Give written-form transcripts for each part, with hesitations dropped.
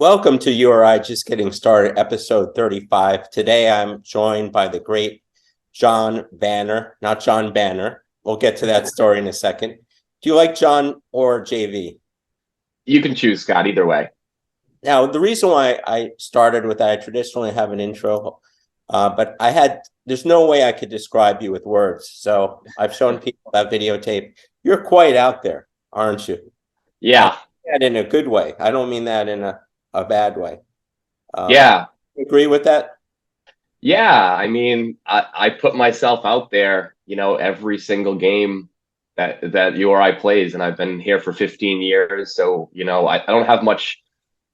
Welcome to URI Just Getting Started, episode 35. Today I'm joined by the great John Banner, not John Banner. We'll get to that story in a second. Do you like John or JV? You can choose, Scott, either way. Now, the reason why I started with that, I traditionally have an intro, but there's no way I could describe you with words. So I've shown people that videotape. You're quite out there, aren't you? I Yeah. mean that in a good way. I don't mean that in a bad way. Yeah. You agree with that? Yeah. I put myself out there, every single game that URI plays, and I've been here for 15 years. So, I don't have much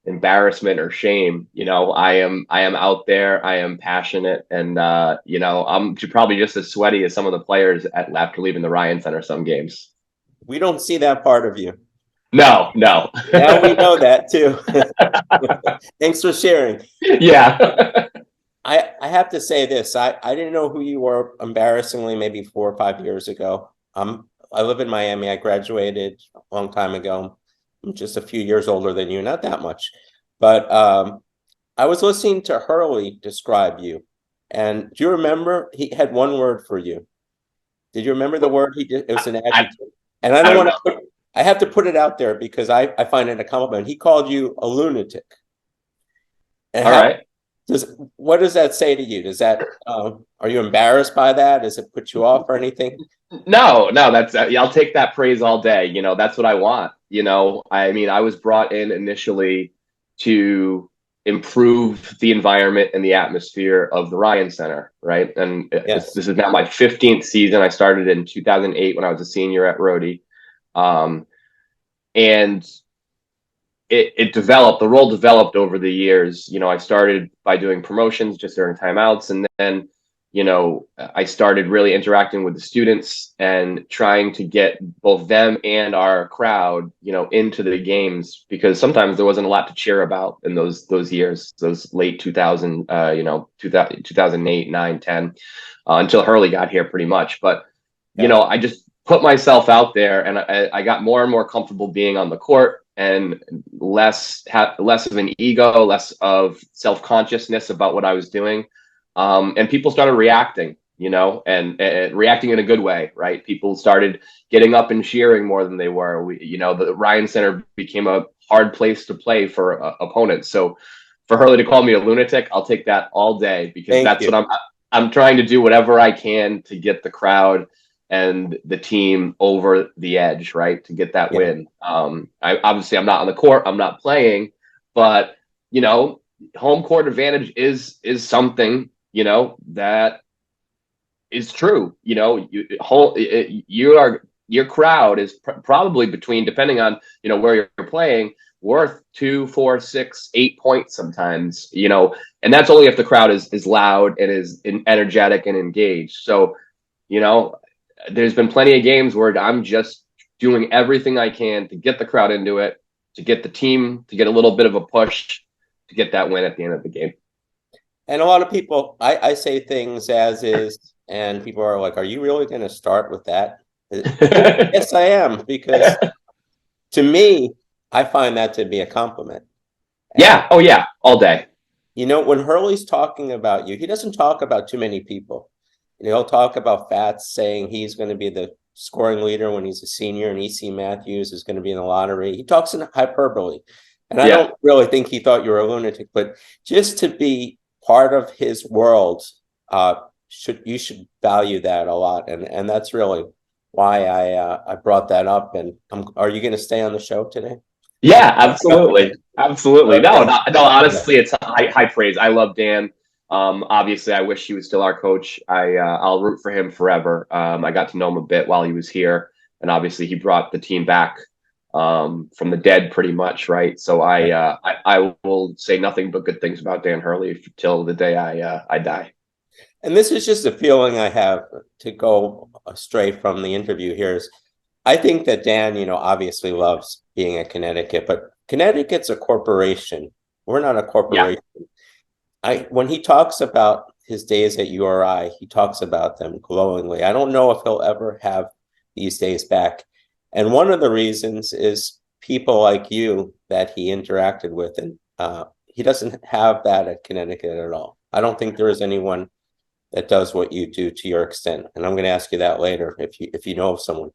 embarrassment or shame. I am out there. I am passionate, and I'm probably just as sweaty as some of the players after leaving the Ryan Center some games. We don't see that part of you. No, no. Now we know that too. Thanks for sharing. Yeah. I have to say this. I didn't know who you were embarrassingly maybe 4 or 5 years ago. I live in Miami. I graduated a long time ago. I'm just a few years older than you, not that much. But I was listening to Hurley describe you. And do you remember he had one word for you? Did you remember the word he did? It was an adjective. And I I don't don't want know. to I have to put it out there because I find it a compliment. He called you a lunatic. And All how right. what does that say to you? Does that are you embarrassed by that? Does it put you off or anything? No, no, that's I'll take that praise all day. That's what I want. I was brought in initially to improve the environment and the atmosphere of the Ryan Center, right? And Yes. this is now my 15th season. I started in 2008 when I was a senior at Rhodey. Um, and it developed, the role developed over the years. I started by doing promotions just during timeouts, and then I started really interacting with the students and trying to get both them and our crowd into the games, because sometimes there wasn't a lot to cheer about in those years, those late 2000 2008, 9, 10, until Hurley got here pretty much. But Yeah. I just put myself out there, and I got more and more comfortable being on the court, and less of an ego, less of self-consciousness about what I was doing. And people started reacting, and reacting in a good way, right? People started getting up and cheering more than they were. The Ryan Center became a hard place to play for opponents. So for Hurley to call me a lunatic, I'll take that all day, because Thank that's you. what I'm trying to do whatever I can to get the crowd and the team over the edge, right? To get that Yeah. win. I'm not on the court, I'm not playing, but home court advantage is something that is true. Your crowd is probably between, depending on where you're playing, worth 2, 4, 6, 8 points sometimes. And that's only if the crowd is loud and is energetic and engaged. So you know there's been plenty of games where I'm just doing everything I can to get the crowd into it, to get the team to get a little bit of a push, to get that win at the end of the game. And a lot of people, I say things as is, and people are like, "Are you really going to start with that?" Yes, I am, because to me, I find that to be a compliment. And Yeah. Oh, yeah. All day. when Hurley's talking about you, he doesn't talk about too many people. He'll talk about Fats saying he's going to be the scoring leader when he's a senior, and EC Matthews is going to be in the lottery. He talks in hyperbole. And I Yeah. don't really think he thought you were a lunatic, but just to be part of his world, you should value that a lot. And that's really why I brought that up. And are you going to stay on the show today? Yeah. Absolutely. Absolutely. No, Okay. no, no. Honestly, it's high praise. I love Dan. Obviously, I wish he was still our coach. I'll root for him forever. I got to know him a bit while he was here, and obviously, he brought the team back from the dead, pretty much, right? So I will say nothing but good things about Dan Hurley till the day I die. And this is just a feeling I have, to go straight from the interview here, is I think that Dan, obviously loves being at Connecticut, but Connecticut's a corporation. We're not a Yeah. corporation. When he talks about his days at URI, he talks about them glowingly. I don't know if he'll ever have these days back. And one of the reasons is people like you that he interacted with. And He doesn't have that at Connecticut at all. I don't think there is anyone that does what you do to your extent. And I'm going to ask you that later if you know of someone.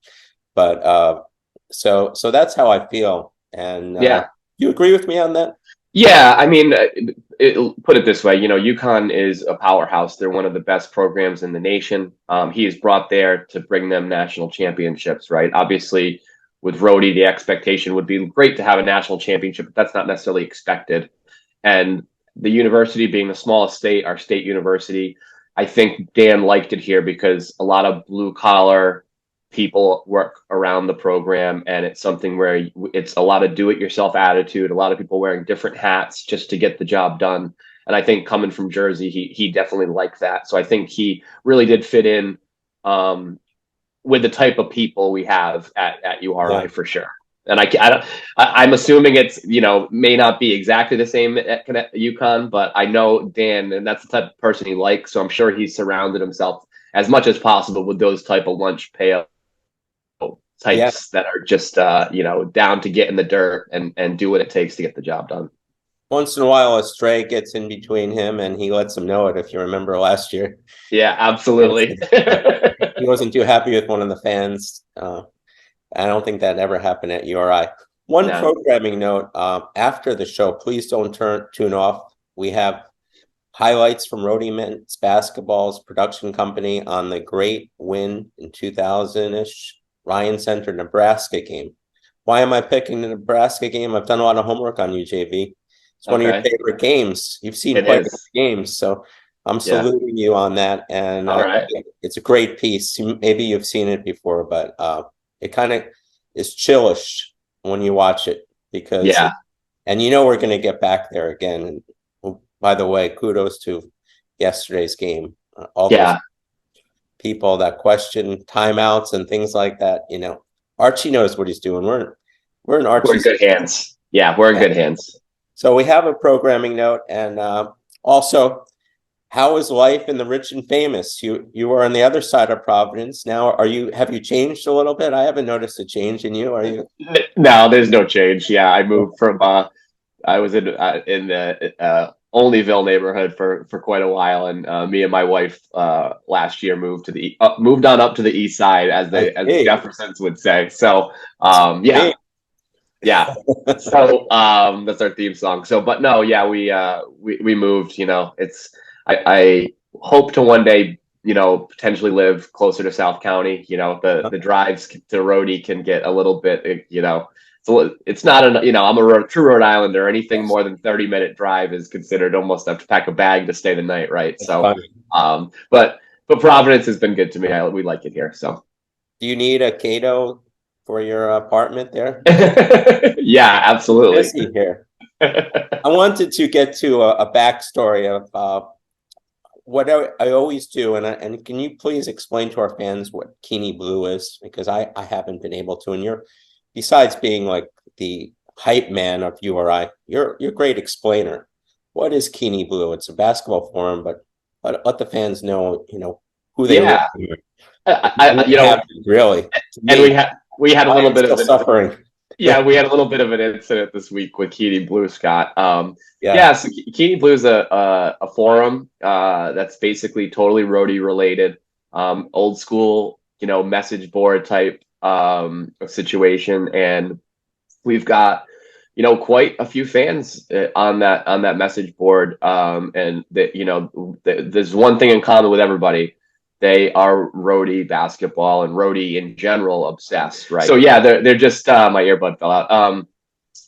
But so that's how I feel. And Yeah. you agree with me on that? Yeah, I mean, put it this way, UConn is a powerhouse. They're one of the best programs in the nation. He is brought there to bring them national championships, right? Obviously, with Rhodey, the expectation would be great to have a national championship, but that's not necessarily expected. And the university being the smallest state, our state university, I think Dan liked it here because a lot of blue collar people work around the program, and it's something where it's a lot of do-it-yourself attitude, a lot of people wearing different hats just to get the job done. And I think coming from Jersey, he definitely liked that. So I think he really did fit in with the type of people we have at URI for sure. And I'm assuming it's, may not be exactly the same at UConn, but I know Dan, and that's the type of person he likes. So I'm sure he's surrounded himself as much as possible with those type of lunch pail types that are just, down to get in the dirt and do what it takes to get the job done. Once in a while, a stray gets in between him and he lets him know it, if you remember last year. Yeah, absolutely. He wasn't too happy with one of the fans. I don't think that ever happened at URI. One programming note, after the show, please don't tune off. We have highlights from Rhodey Men's Basketball's production company on the great win in 2000-ish Ryan Center Nebraska game. Why am I picking the Nebraska game? I've done a lot of homework on you, JV. It's one of your favorite games. You've seen quite a few games, so I'm saluting you on that. And it's a great piece. Maybe you've seen it before, but it kind of is chillish when you watch it because, and we're going to get back there again. And by the way, kudos to yesterday's game. All those people that question timeouts and things like that. Archie knows what he's doing. We're in Archie's. We're in good hands. Yeah, we're in good hands. So we have a programming note, and also, how is life in the rich and famous? You are on the other side of Providence now. Have you changed a little bit? I haven't noticed a change in you. Are you? No, there's no change. Yeah, I moved from. I was in the Olneyville neighborhood for quite a while, and me and my wife last year moved on up to the east side, as the Jeffersons would say. So yeah. So that's our theme song. So, but no, we moved. I hope to one day, potentially live closer to South County. The drives to Rhodey can get a little bit, so it's not I'm a true Rhode Islander. Anything more than 30-minute drive is considered almost have to pack a bag to stay the night, right? That's so, funny. But Providence has been good to me. We like it here. So, do you need a Cato for your apartment there? Yeah, absolutely. Busy here. I wanted to get to a backstory of what I always do, and can you please explain to our fans what Keaney Blue is, because I haven't been able to. And you're, besides being like the hype man of URI, you're a great explainer. What is Keaney Blue? It's a basketball forum, but let the fans know, who they are. Really. And we had a little bit of suffering. Yeah, we had a little bit of an incident this week with Keaney Blue, Scott. So Keaney Blue is a forum that's basically totally Rhodey related, old school, message board type situation, and we've got quite a few fans on that message board, and that there's one thing in common with everybody. They are Rhodey basketball and Rhodey in general obsessed, right? So yeah, they're just my earbud fell out.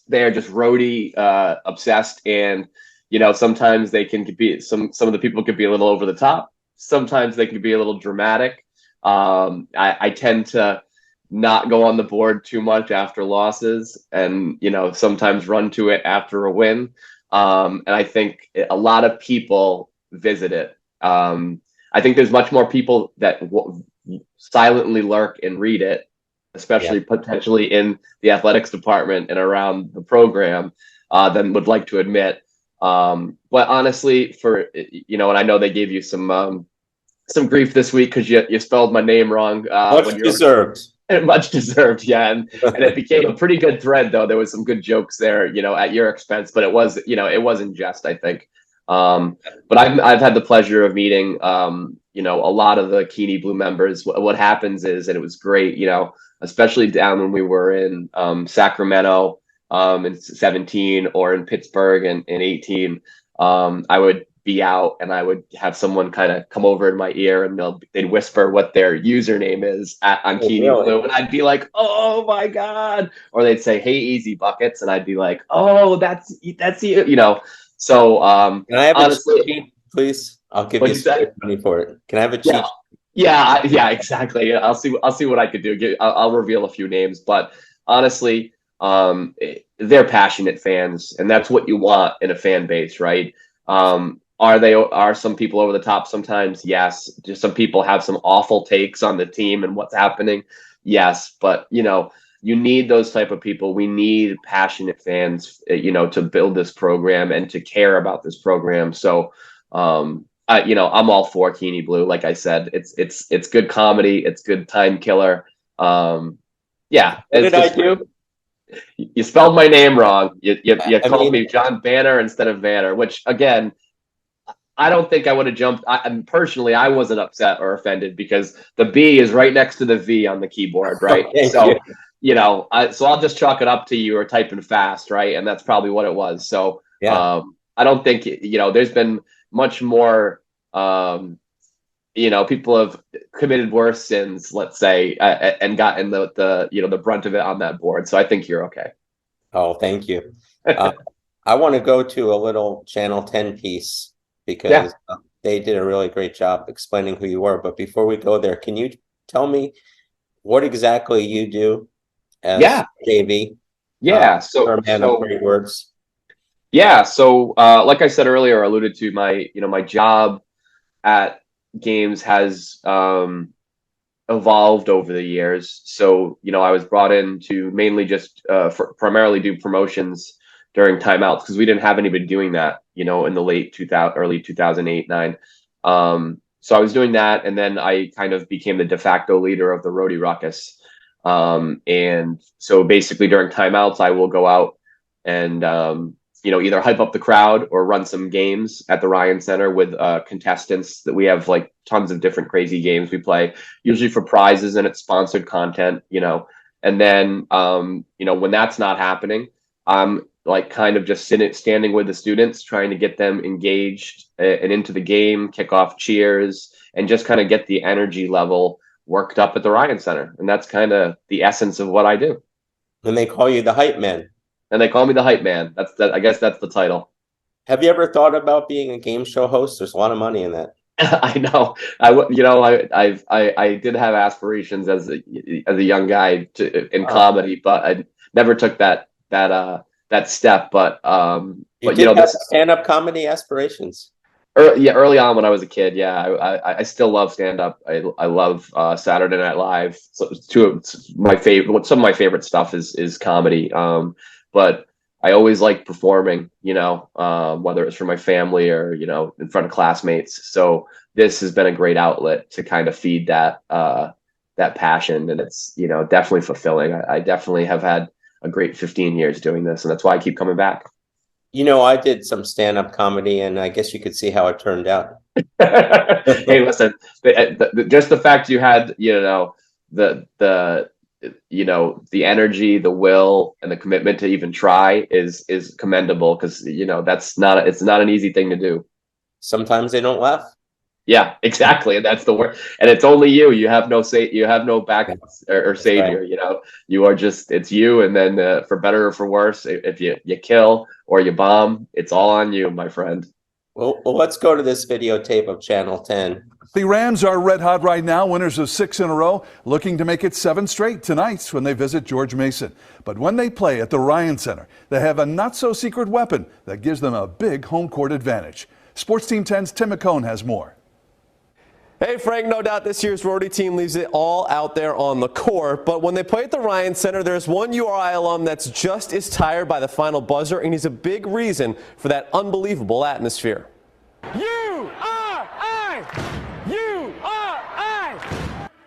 They are just Rhodey obsessed, and sometimes they can be some of the people could be a little over the top. Sometimes they can be a little dramatic. I tend to not go on the board too much after losses, and sometimes run to it after a win. And I think a lot of people visit it. I think there's much more people that silently lurk and read it, especially potentially in the athletics department and around the program, than would like to admit. But honestly, and I know they gave you some grief this week because you spelled my name wrong. Much deserved. Much deserved, yeah, and it became a pretty good thread, though. There was some good jokes there, at your expense, but it was, it wasn't jest, I think. But I've had the pleasure of meeting, a lot of the Keeney Blue members. What happens is, and it was great, especially down when we were in Sacramento in 17 or in Pittsburgh in 18. I would be out and I would have someone kind of come over in my ear and they'd whisper what their username is on Keeney Blue, and I'd be like, "Oh my God!" Or they'd say, "Hey, Easy Buckets," and I'd be like, "Oh, that's you." So can I have honestly, a cheat, please? I'll give you some money for it. Can I have a cheat? Yeah, exactly. I'll see what I could do. I'll reveal a few names, but honestly, they're passionate fans, and that's what you want in a fan base, right? Are some people over the top sometimes? Yes. Do some people have some awful takes on the team and what's happening? Yes. But, you need those type of people. We need passionate fans, to build this program and to care about this program. So, I'm all for Keeney Blue. Like I said, it's good comedy. It's good time killer. Yeah. What did I do? You spelled my name wrong. You called me John Banner instead of Vanner, which, again, I don't think I would have jumped. Personally, I wasn't upset or offended because the B is right next to the V on the keyboard, right? So I'll just chalk it up to you or typing fast, right? And that's probably what it was. So I don't think, there's been much more, people have committed worse sins, let's say, and gotten the brunt of it on that board. So I think you're okay. Oh, thank you. I want to go to a little Channel 10 piece because they did a really great job explaining who you were. But before we go there, can you tell me what exactly you do as JV? So a man of great words. Yeah. So like I said earlier, I alluded to my job at games has evolved over the years. So, I was brought in to mainly just primarily do promotions during timeouts because we didn't have anybody doing that, in the late 2000, early 2008, 9. So I was doing that, and then I kind of became the de facto leader of the Roadie Ruckus. And so basically during timeouts, I will go out and either hype up the crowd or run some games at the Ryan Center with contestants that we have, like tons of different crazy games we play, usually for prizes, and it's sponsored content, and then, when that's not happening, I'm like kind of just standing with the students, trying to get them engaged and into the game, kick off cheers, and just kind of get the energy level worked up at the Ryan Center. And that's kind of the essence of what I do. And they call you the hype man. And they call me the hype man. I guess that's the title. Have you ever thought about being a game show host? There's a lot of money in that. I know. I did have aspirations as a young guy in comedy, but I never took that step. But that's stand-up comedy aspirations. Early on when I was a kid, I still love stand-up. I love Saturday Night Live. So some of my favorite stuff is comedy. But I always like performing, whether it's for my family or, in front of classmates. So this has been a great outlet to kind of feed that passion. And it's, definitely fulfilling. I definitely have had a great 15 years doing this. And that's why I keep coming back. I did some stand-up comedy, and I guess you could see how it turned out. Hey, listen, just the fact you had, the energy, the will, and the commitment to even try is commendable because, it's not an easy thing to do. Sometimes they don't laugh. Yeah, exactly. And that's the word. And it's only you. You have no back or savior, right. You are just, it's you. And then for better or for worse, if you kill or you bomb, it's all on you, my friend. Well, let's go to this videotape of Channel 10. The Rams are red hot right now, winners of 6 in a row, looking to make it 7 straight tonight when they visit George Mason. But when they play at the Ryan Center, they have a not-so-secret weapon that gives them a big home court advantage. Sports Team 10's Tim McCone has more. Hey, Frank, no doubt this year's Roadie team leaves it all out there on the court, but when they play at the Ryan Center, there's one URI alum that's just as tired by the final buzzer, and he's a big reason for that unbelievable URI! URI!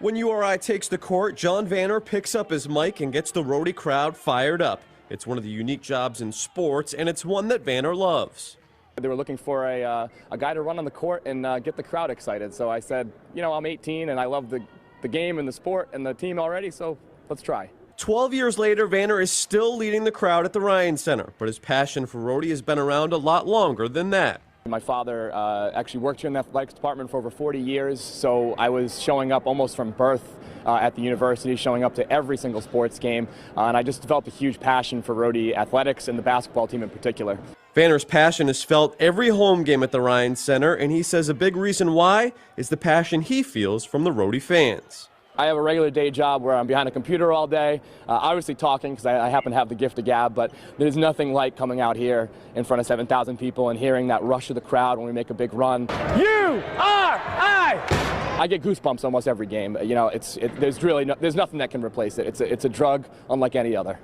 When URI takes the court, John Vanner picks up his mic and gets the Rhodey crowd fired up. It's one of the unique jobs in sports, and it's one that Vanner loves. They were looking for a guy to run on the court and get the crowd excited. So I said, you know, I'm 18 and I love the game and the sport and the team already, so let's try. 12 years later, Vanner is still leading the crowd at the Ryan Center, but his passion for Rhodey has been around a lot longer than that. My father actually worked here in the athletics department for over 40 years, so I was showing up almost from birth at the university, showing up to every single sports game, and I just developed a huge passion for Rhodey athletics and the basketball team in particular. Vanner's passion is felt every home game at the Ryan Center, and he says a big reason why is the passion he feels from the Rhodey fans. I have a regular day job where I'm behind a computer all day, obviously talking because I happen to have the gift of gab, but there's nothing like coming out here in front of 7,000 people and hearing that rush of the crowd when we make a big run. URI! I get goosebumps almost every game. You know, there's nothing that can replace it. It's a drug unlike any other.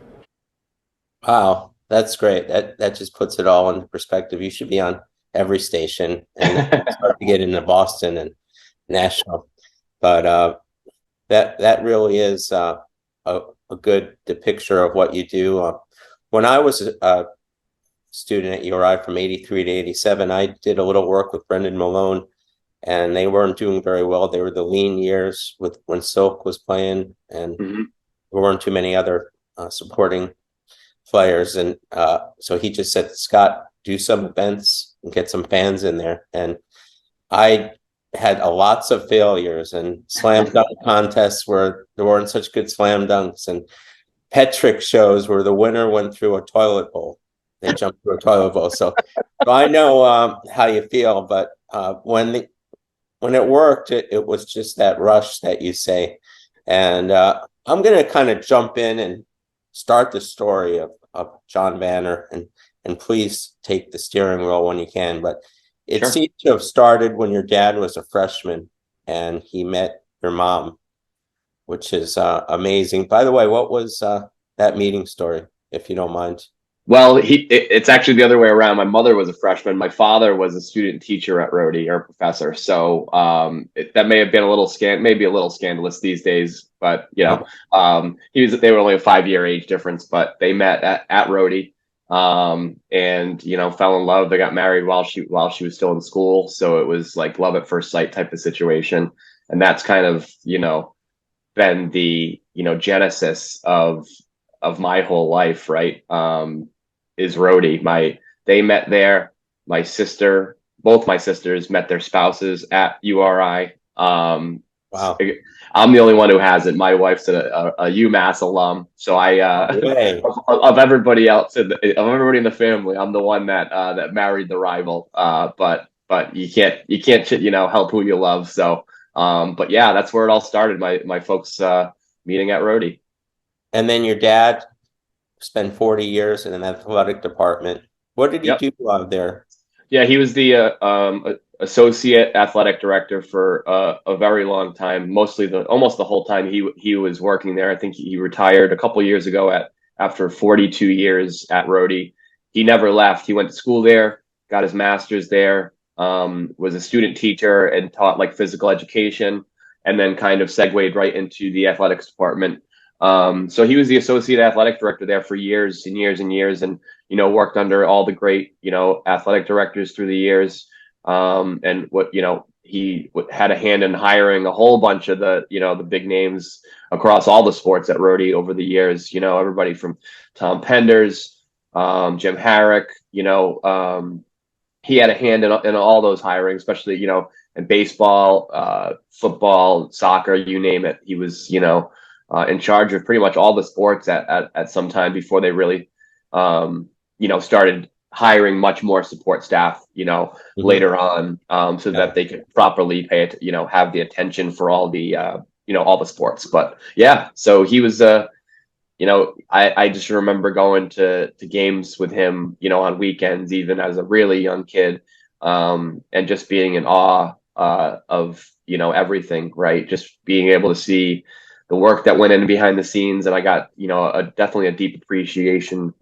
Wow, that's great. That just puts it all into perspective. You should be on every station and start to get into Boston and Nashville. But that really is a good depiction of what you do. When I was a student at URI from 83 to 87, I did a little work with Brendan Malone, and they weren't doing very well. They were the lean years when Silk was playing, and there weren't too many other supporting players. And so he just said, Scott, do some events and get some fans in there. And I had lots of failures and slam dunk contests where there weren't such good slam dunks, and pet trick shows where the winner went through a toilet bowl. They jumped through a toilet bowl. So I know how you feel, but when it worked, it was just that rush that you say. And I'm going to kind of jump in and start the story of John Vanner, and please take the steering wheel when you can. But it Sure. seemed to have started when your dad was a freshman and he met your mom, which is amazing. By the way, what was that meeting story, if you don't mind? Well, it's actually the other way around. My mother was a freshman. My father was a student teacher at Rhodey, or a professor. So that may have been maybe a little scandalous these days. But you know, they were only a 5-year age difference. But they met at Rhodey, and you know, fell in love. They got married while she was still in school. So it was like love at first sight type of situation. And that's kind of, you know, been the, you know, genesis of my whole life, right? Is Rhodey. They met there. Both my sisters met their spouses at URI. Wow. I'm the only one who hasn't. My wife's a UMass alum, so of everybody else of everybody in the family, I'm the one that married the rival. But you can't you know, help who you love. So but yeah, that's where it all started. My folks meeting at Rhodey. And then your dad spent 40 years in an athletic department. What did he do out there? Yeah, he was the associate athletic director for a very long time. Almost the whole time he was working there. I think he retired a couple years ago after 42 years at Rhodey. He never left. He went to school there, got his master's there, was a student teacher and taught like physical education, and then kind of segued right into the athletics department. So he was the associate athletic director there for years and years and years, and, you know, worked under all the great, you know, athletic directors through the years. And he had a hand in hiring a whole bunch of the, you know, the big names across all the sports at Rhodey over the years, you know, everybody from Tom Penders, Jim Harrick, you know, he had a hand in all those hiring, especially, you know, in baseball, football, soccer, you name it. He was, you know, in charge of pretty much all the sports at some time before they really, you know, started hiring much more support staff, you know, later on, so that they could properly pay it, you know, have the attention for all the, you know, all the sports. But yeah, so he was, you know, I just remember going to games with him, you know, on weekends, even as a really young kid, and just being in awe of, you know, everything, right? Just being able to see the work that went in behind the scenes. And I got, you know, definitely a deep appreciation,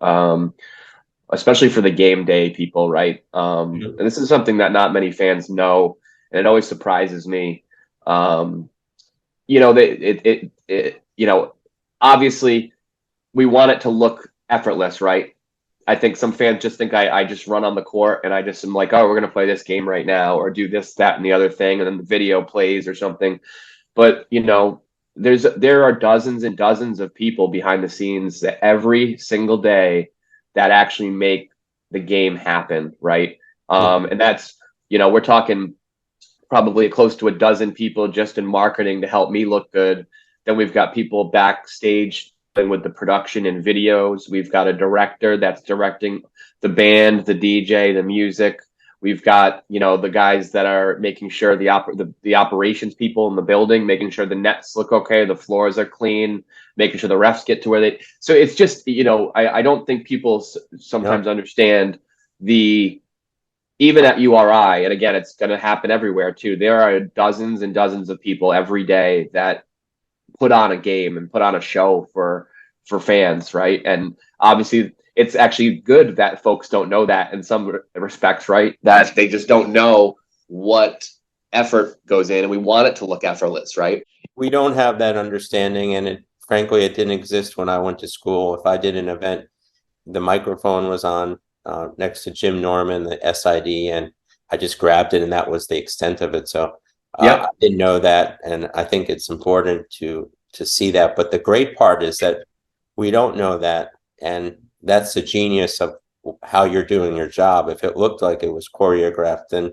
especially for the game day people, right? And this is something that not many fans know, and it always surprises me. obviously we want it to look effortless, right? I think some fans just think I just run on the court and I just am like, oh, we're going to play this game right now or do this, that, and the other thing. And then the video plays or something. But, there are dozens and dozens of people behind the scenes that every single day that actually make the game happen, right? And that's, we're talking probably close to a dozen people just in marketing to help me look good. Then we've got people backstage with the production and videos. We've got a director that's directing the band, the DJ, the music. We've got, the guys that are making sure the operations people in the building, making sure the nets look okay, the floors are clean, making sure the refs get to where they. So it's just, I don't think people sometimes understand even at URI, and again, it's going to happen everywhere too. There are dozens and dozens of people every day that put on a game and put on a show for fans, right? And obviously it's actually good that folks don't know that in some respects, right? That they just don't know what effort goes in, and we want it to look effortless, right? We don't have that understanding, and frankly, it didn't exist when I went to school. If I did an event, the microphone was on next to Jim Norman, the SID, and I just grabbed it, and that was the extent of it. So I didn't know that, and I think it's important to see that. But the great part is that we don't know that, and that's the genius of how you're doing your job. If it looked like it was choreographed, then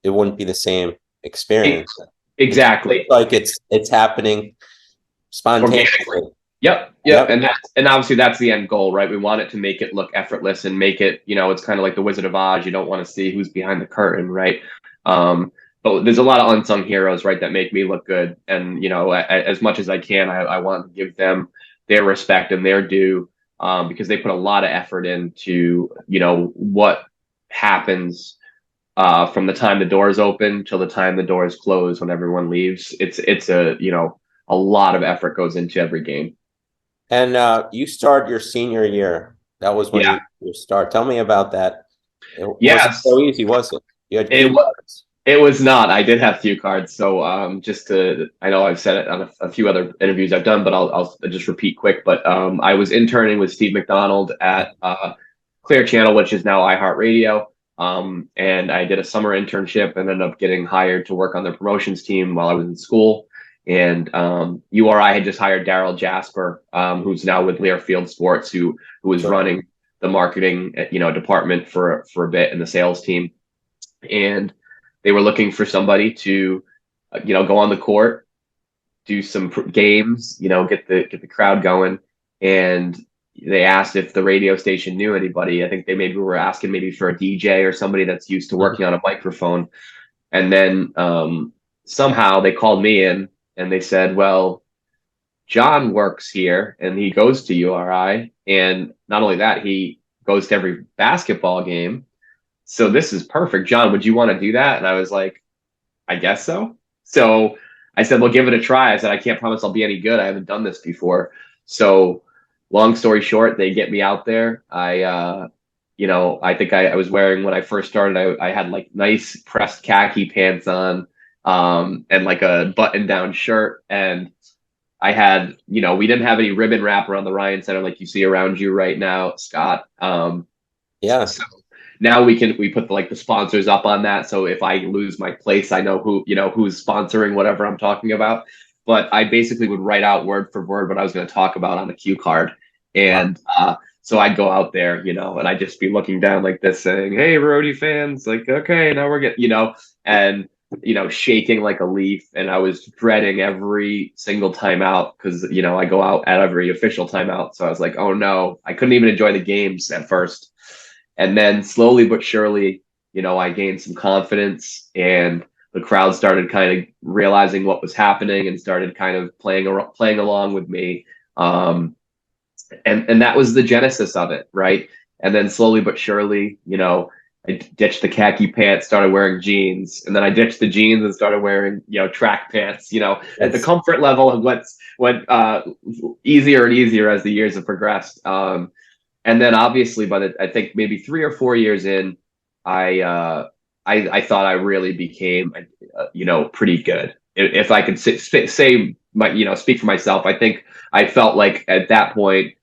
it wouldn't be the same experience. Exactly. Like it's happening spontaneously. Yep. And obviously that's the end goal, right? We want it to make it look effortless and make it, it's kind of like the Wizard of Oz. You don't want to see who's behind the curtain, right? But there's a lot of unsung heroes, right, that make me look good. And, as much as I can, I want to give them their respect and their due, because they put a lot of effort into, what happens from the time the doors open till the time the doors close when everyone leaves. It's a lot of effort goes into every game. And you started your senior year. That was when you start. Tell me about that. It wasn't so easy, was it? You had cards. It was not. I did have few cards. So I know I've said it on a few other interviews I've done, but I'll just repeat quick. But I was interning with Steve McDonald at Clear Channel, which is now iHeartRadio. And I did a summer internship and ended up getting hired to work on the promotions team while I was in school. And URI had just hired Daryl Jasper, who's now with Learfield Sports, who was running the marketing department for a bit in the sales team. And they were looking for somebody to go on the court, do some games, get the crowd going. And they asked if the radio station knew anybody. I think they maybe were asking maybe for a DJ or somebody that's used to working on a microphone. And then somehow they called me in. And they said, well, John works here and he goes to URI. And not only that, he goes to every basketball game. So this is perfect. John, would you want to do that? And I was like, I guess so. So I said, well, give it a try. I said, I can't promise I'll be any good. I haven't done this before. So long story short, they get me out there. I think I was wearing, when I first started, I had like nice pressed khaki pants on. And like a button down shirt. And I had, we didn't have any ribbon wrap around the Ryan Center like you see around you right now, Scott. So now we put the sponsors up on that. So if I lose my place, I know who's sponsoring whatever I'm talking about. But I basically would write out word for word what I was going to talk about on the cue card. And so I'd go out there, and I'd just be looking down like this saying, hey, Rhody fans, like, okay, now we're getting, and shaking like a leaf. And I was dreading every single timeout because, I go out at every official timeout. So I was like, oh no, I couldn't even enjoy the games at first. And then slowly but surely, I gained some confidence and the crowd started kind of realizing what was happening and started kind of playing along with me. And that was the genesis of it. Right. And then slowly but surely, I ditched the khaki pants, started wearing jeans, and then I ditched the jeans and started wearing, track pants, at the comfort level of went easier and easier as the years have progressed. And then obviously I think maybe 3 or 4 years in, I thought I really became, pretty good. If I could say speak for myself. I think I felt like at that point,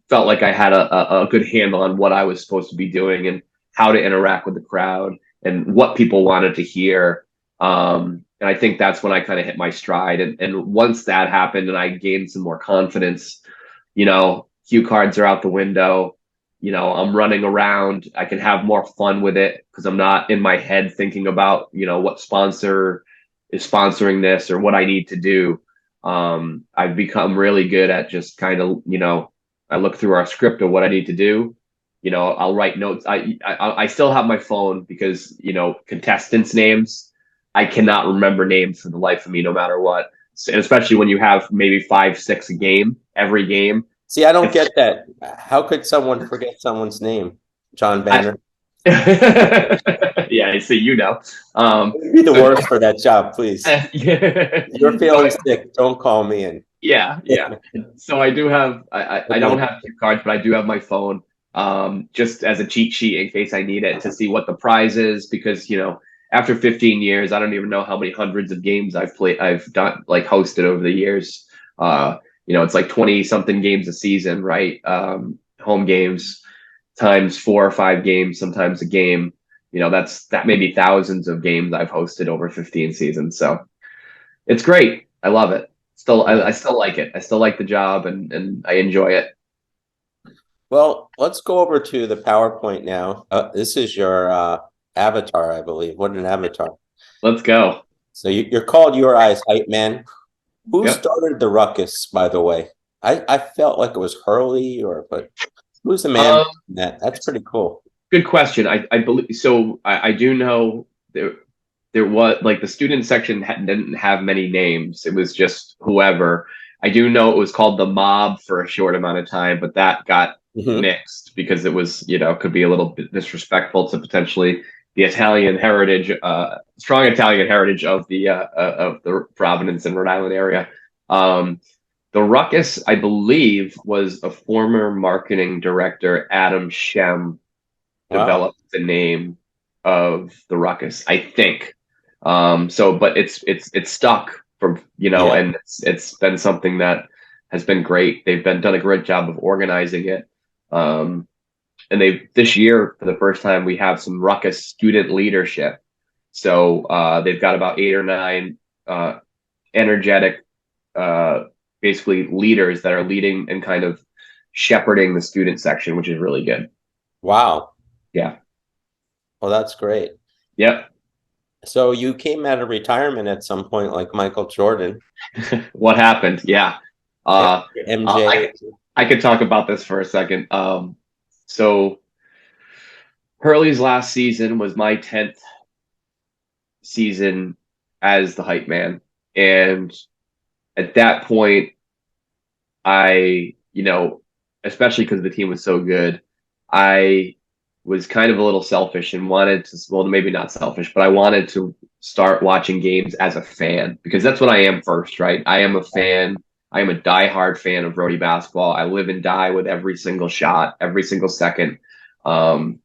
felt like I had a good handle on what I was supposed to be doing and how to interact with the crowd and what people wanted to hear. And I think that's when I kind of hit my stride. And once that happened and I gained some more confidence, cue cards are out the window. I'm running around. I can have more fun with it because I'm not in my head thinking about, what sponsor is sponsoring this or what I need to do. I've become really good at just kind of, I look through our script of what I need to do. I'll write notes. I still have my phone because, contestants' names, I cannot remember names for the life of me, no matter what. And especially when you have maybe 5, 6 a game, every game. See, I don't get that. How could someone forget someone's name? John Banner. Yeah, I see. Be the worst for that job, please. You're feeling sick. Don't call me in. Yeah. So I do have. I don't have cue cards, but I do have my phone, just as a cheat sheet in case I need it to see what the prize is. Because after 15 years, I don't even know how many hundreds of games I've done, like hosted over the years. It's like 20 something games a season, right? Home games times 4 or 5 games, sometimes a game. That may be thousands of games I've hosted over 15 seasons. So it's great. I love it. I still like it. I still like the job and I enjoy it. Well, let's go over to the PowerPoint now. This is your avatar, I believe. What an avatar. Let's go. So you're called URI's hype man. Who Yep. started the ruckus, by the way? I felt like it was Hurley, but who's the man in that? That's pretty cool. Good question. I believe so. I do know there was, like, the student section didn't have many names. It was just whoever. I do know it was called the Mob for a short amount of time, but that got nixed because it was, could be a little bit disrespectful to potentially the Italian heritage, strong Italian heritage of the Providence and Rhode Island area. The ruckus, I believe, was a former marketing director, Adam Shem, developed the name of the ruckus, I think. But it's stuck from, and it's been something that has been great. They've done a great job of organizing it. And this year, for the first time, we have some ruckus student leadership. So they've got about 8 or 9 energetic, basically leaders that are leading and kind of shepherding the student section, which is really good. Wow. Yeah. Well, that's great. Yep. So you came out of retirement at some point, like Michael Jordan. What happened? Yeah. MJ. I could talk about this for a second. So Hurley's last season was my 10th season as the hype man. And at that point, especially because the team was so good, I was kind of a little selfish and wanted to, well, maybe not selfish, but I wanted to start watching games as a fan, because that's what I am first, right? I am a fan. I am a diehard fan of URI basketball. I live and die with every single shot, every single second. And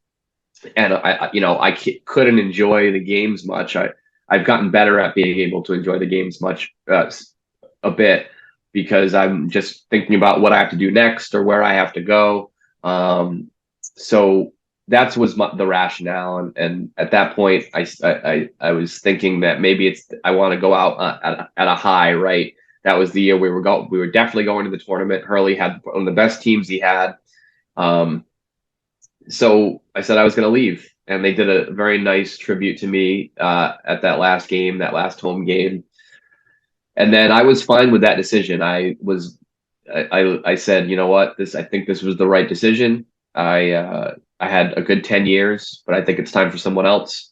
I couldn't enjoy the games much. I've gotten better at being able to enjoy the games much, a bit, because I'm just thinking about what I have to do next or where I have to go. So that was the rationale. And at that point, I was thinking that maybe I want to go out at a high, right? That was the year we were definitely going to the tournament. Hurley had one of the best teams he had. So I said I was going to leave, and they did a very nice tribute to me at that last game, that last home game. And then I was fine with that decision. I said, you know what, I think this was the right decision. I had a good 10 years, but I think it's time for someone else.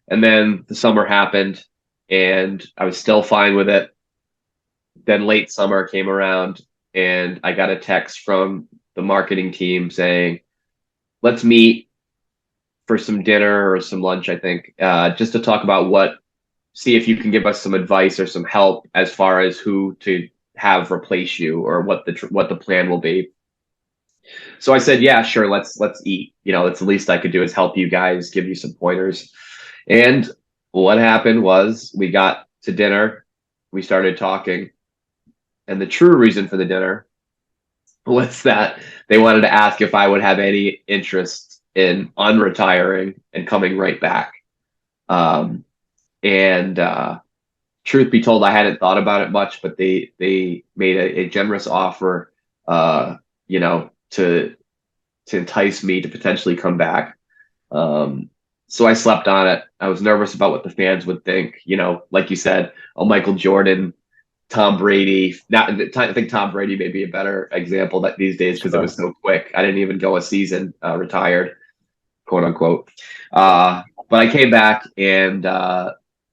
And then the summer happened, and I was still fine with it. Then late summer came around, and I got a text from the marketing team saying, let's meet for some dinner or some lunch, I think, just to talk about see if you can give us some advice or some help as far as who to have replace you, or what the plan will be. So I said, yeah, sure. Let's eat. That's the least I could do, is help you guys, give you some pointers. And what happened was, we got to dinner, we started talking, and the true reason for the dinner was that they wanted to ask if I would have any interest in unretiring and coming right back. And truth be told, I hadn't thought about it much, but they made a generous offer, you know, to entice me to potentially come back. So I slept on it. I was nervous about what the fans would think. You know, like you said, Michael Jordan, Tom Brady. I think Tom Brady may be a better example that these days because it was so quick. I didn't even go a season retired, quote unquote. But I came back and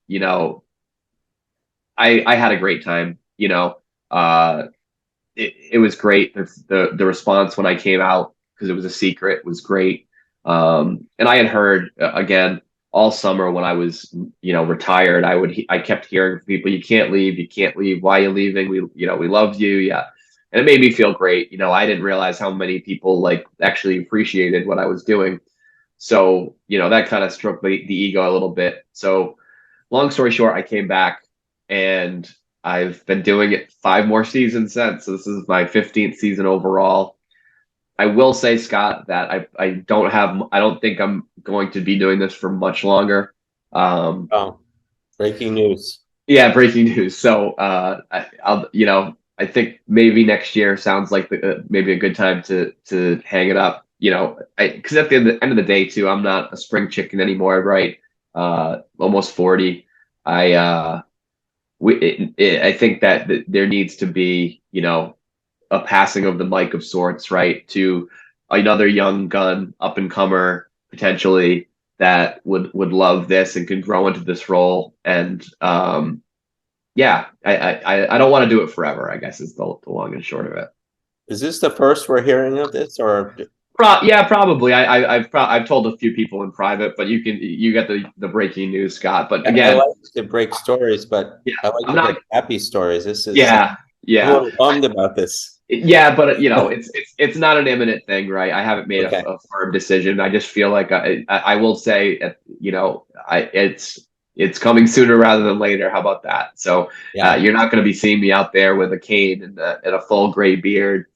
you know, I had a great time. You know, it was great. The response when I came out, because it was a secret, was great. And I had heard again all summer when I was, you know, retired. I kept hearing from people, "You can't leave. You can't leave. Why are you leaving? We love you." Yeah, and it made me feel great. You know, I didn't realize how many people like actually appreciated what I was doing. So, you know, that kind of struck the ego a little bit. So, long story short, I came back and I've been doing it 5 more seasons since. So this is my 15th season overall. I will say, Scott, that I don't think I'm going to be doing this for much longer. Oh, breaking news. Yeah, breaking news. So I think maybe next year sounds like maybe a good time to hang it up. You know, because at the end of the day, too, I'm not a spring chicken anymore, right? Almost 40. I think that there needs to be, you know, a passing of the mic of sorts, right, to another young gun, up and comer potentially that would love this and can grow into this role. And yeah, I don't want to do it forever, I guess is the long and short of it. Is this the first we're hearing of this, or? Yeah, probably. I've told a few people in private, but you get the breaking news, Scott. But again, I like to break stories, but yeah, I like to break happy stories. This is yeah. I'm a little bummed about this. Yeah, but you know, it's not an imminent thing, right? I haven't made Okay. a firm decision. I just feel like I will say, you know, it's coming sooner rather than later. How about that? So Yeah. you're not going to be seeing me out there with a cane and a full gray beard.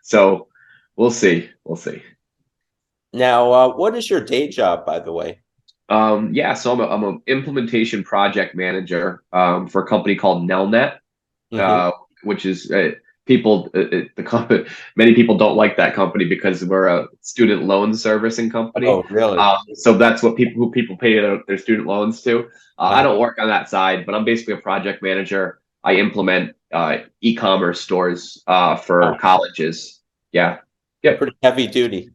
So we'll see. We'll see. Now, what is your day job, by the way? Yeah, so I'm an implementation project manager for a company called Nelnet, which is the company. Many people don't like that company because we're a student loan servicing company. Oh, really? So that's what people pay their student loans to. I don't work on that side, but I'm basically a project manager. I implement e-commerce stores for colleges. Yeah. Yep. Pretty heavy duty.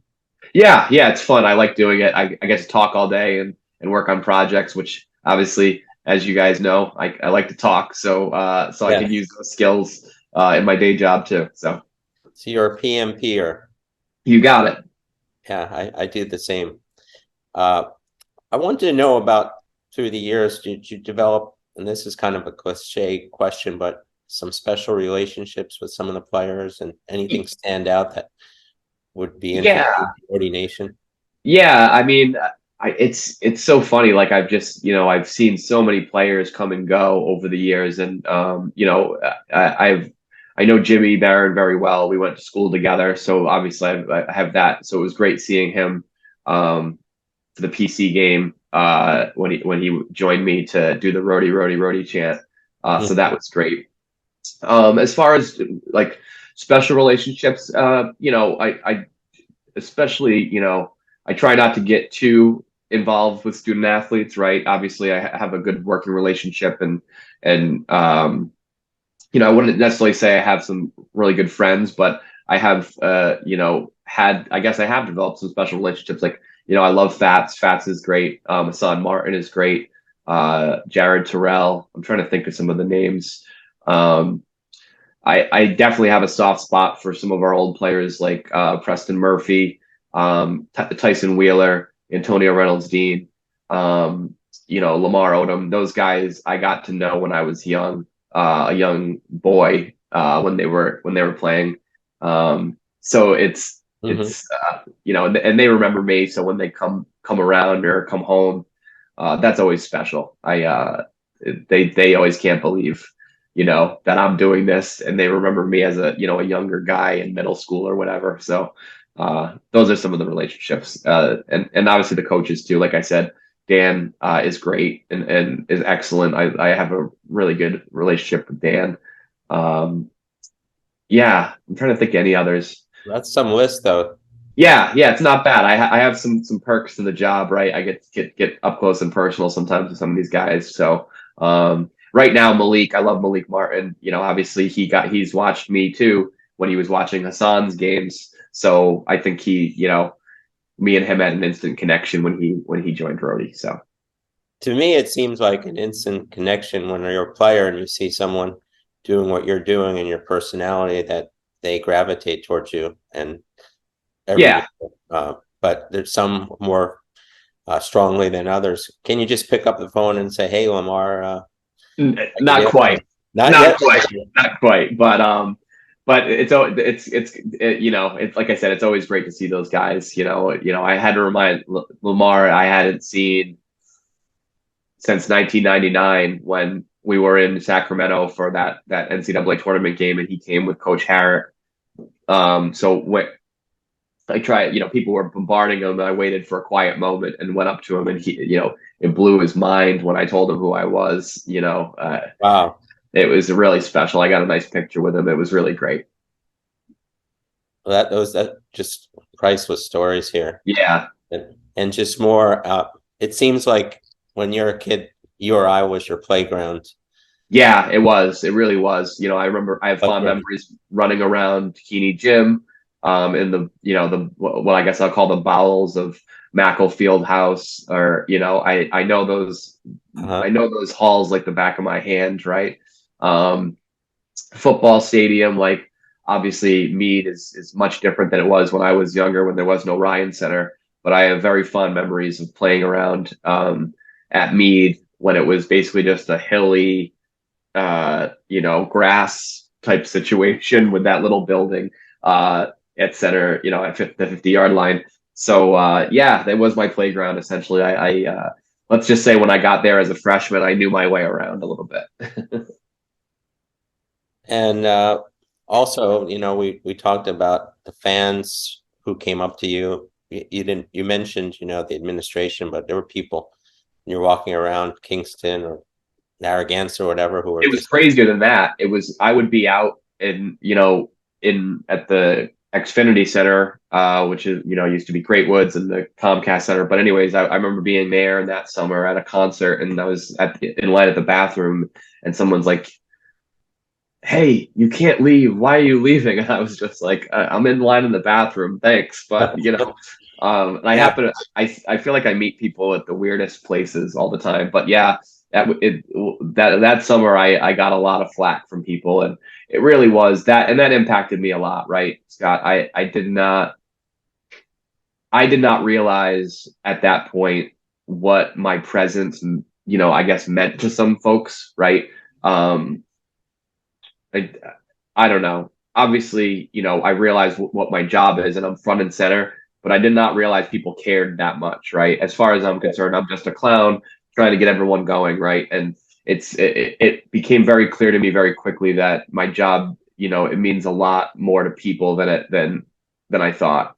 Yeah, it's fun. I like doing it. I get to talk all day and work on projects, which obviously, as you guys know, I like to talk. So I can use those skills in my day job too. So you're a PMPer. You got it. Yeah, I do the same. I wanted to know about, through the years, did you develop, and this is kind of a cliche question, but some special relationships with some of the players, and anything stand out that would be interesting to the Rhody Nation? Yeah, I mean, it's so funny. Like I've seen so many players come and go over the years, and I know Jimmy Barron very well. We went to school together, so obviously I have that. So it was great seeing him for the PC game when he joined me to do the Rhody Rhody Rhody chant. So that was great. As far as like special relationships, I especially, I try not to get too involved with student athletes, right? Obviously, I have a good working relationship, and I wouldn't necessarily say I have some really good friends, but I have, I guess I have developed some special relationships. Like, I love Fats. Fats is great. Hassan Martin is great. Jared Terrell. I'm trying to think of some of the names. I definitely have a soft spot for some of our old players like Preston Murphy, Tyson Wheeler, Antonio Reynolds Dean, Lamar Odom. Those guys I got to know when I was young, a young boy when they were playing. So it's and they remember me. So when they come around or come home, that's always special. They always can't believe that I'm doing this, and they remember me as a younger guy in middle school or whatever. So those are some of the relationships, and obviously the coaches too. Like I said, Dan is great and is excellent. I have a really good relationship with Dan. Yeah, I'm trying to think of any others. That's some list, though. Yeah, it's not bad. I have some perks to the job, right? I get up close and personal sometimes with some of these guys. So right now, Malik, I love Malik Martin. Obviously he's watched me too when he was watching Hassan's games. So I think me and him had an instant connection when he joined Rhodey. So To me, it seems like an instant connection when you're a player and you see someone doing what you're doing and your personality, that they gravitate towards you. And yeah, but there's some more strongly than others. Can you just pick up the phone and say, "Hey, Lamar"? not quite, Not not yet. quite, not quite. But it's like I said, it's always great to see those guys. I had to remind Lamar I hadn't seen since 1999 when we were in Sacramento for that NCAA tournament game, and he came with Coach Harrett. So when I tried, people were bombarding him. I waited for a quiet moment and went up to him, and it blew his mind when I told him who I was. Wow. It was really special. I got a nice picture with him. It was really great. Well, that just priceless stories here. Yeah. And just more. It seems like when you're a kid, URI was your playground. Yeah, it was. It really was. I remember I have fond memories running around Keeney Gym, in the what I guess I'll call the bowels of Mackle Field House, or I know those I know those halls like the back of my hand, right? Football stadium, like obviously Meade is much different than it was when I was younger, when there was no Ryan Center. But I have very fond memories of playing around at Meade when it was basically just a hilly grass type situation with that little building at center, at the 50-yard line. So that was my playground essentially. I let's just say when I got there as a freshman, I knew my way around a little bit. And also, we talked about the fans who came up to you. You mentioned, the administration, but there were people you're walking around Kingston or Narragansett or whatever who were. It was crazier than that. I would be out at the Xfinity Center, which is used to be Great Woods and the Comcast Center. But anyways, I remember being there in that summer at a concert, and I was in line at the bathroom, and someone's like, "Hey, you can't leave. Why are you leaving?" And I was just like, "I'm in line in the bathroom, thanks." But and I feel like I meet people at the weirdest places all the time. But yeah, that summer I got a lot of flack from people, and it really was that, and that impacted me a lot, right, Scott? I did not realize at that point what my presence, I guess, meant to some folks, right? I don't know. Obviously, I realized what my job is, and I'm front and center, but I did not realize people cared that much, right? As far as I'm concerned, I'm just a clown trying to get everyone going, right? And it became very clear to me very quickly that my job, it means a lot more to people than I thought,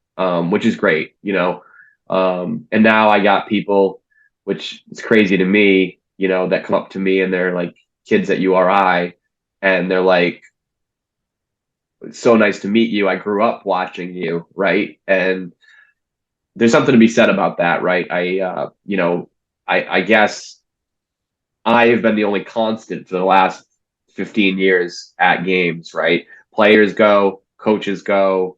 which is great, and now I got people, which is crazy to me, that come up to me and they're like kids at URI, and they're like, "It's so nice to meet you. I grew up watching you," right? And there's something to be said about that, right? I guess I have been the only constant for the last 15 years at games, right? Players go, coaches go.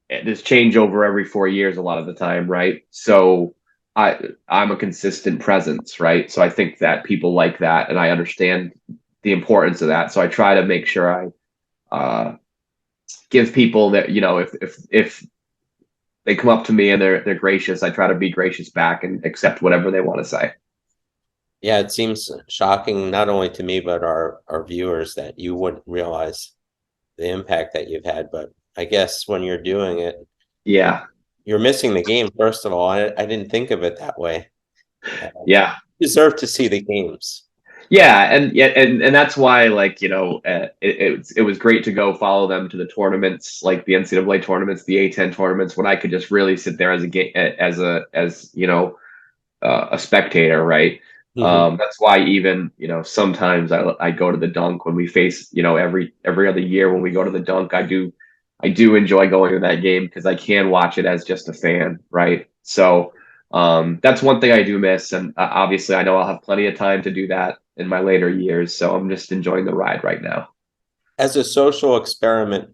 There's changeover every 4 years a lot of the time, right? So I'm a consistent presence, right? So I think that people like that, and I understand the importance of that. So I try to make sure I give people that, if they come up to me and they're gracious, I try to be gracious back and accept whatever they want to say. Yeah, it seems shocking not only to me but our viewers that you wouldn't realize the impact that you've had. But I guess when you're doing it, yeah, you're missing the game. First of all, I didn't think of it that way. Yeah, You deserve to see the games. Yeah, and that's why, like, it was great to go follow them to the tournaments, like the NCAA tournaments, the A10 tournaments, when I could just really sit there as a game, as a spectator, right? Mhm. That's why even sometimes I go to the dunk when we face every other year when we go to the dunk. I do enjoy going to that game because I can watch it as just a fan, right? So that's one thing I do miss, and obviously I know I'll have plenty of time to do that in my later years. So I'm just enjoying the ride right now. As a social experiment,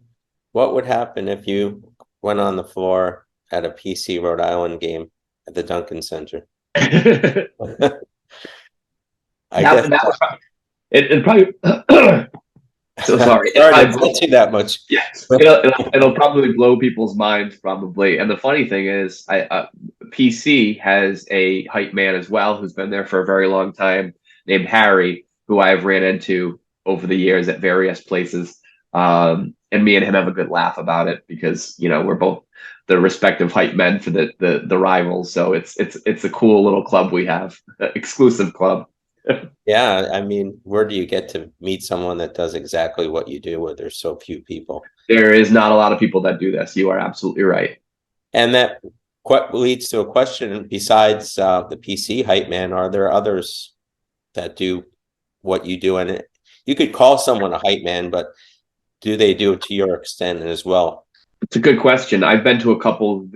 what would happen if you went on the floor at a PC Rhode Island game at the Duncan Center? that I guess that was it probably so sorry. It sorry to probably touch you that much. Yes, it'll probably blow people's minds, probably. And the funny thing is, PC has a hype man as well, who's been there for a very long time, named Harry, who I've ran into over the years at various places. And me and him have a good laugh about it because we're both the respective hype men for the rivals. So it's a cool little club we have, exclusive club. Yeah, I mean, where do you get to meet someone that does exactly what you do where there's so few people? There is not a lot of people that do this. You are absolutely right. And that leads to a question besides the PC hype man, are there others that do what you do? And you could call someone a hype man, but do they do it to your extent as well? It's a good question. I've been to a couple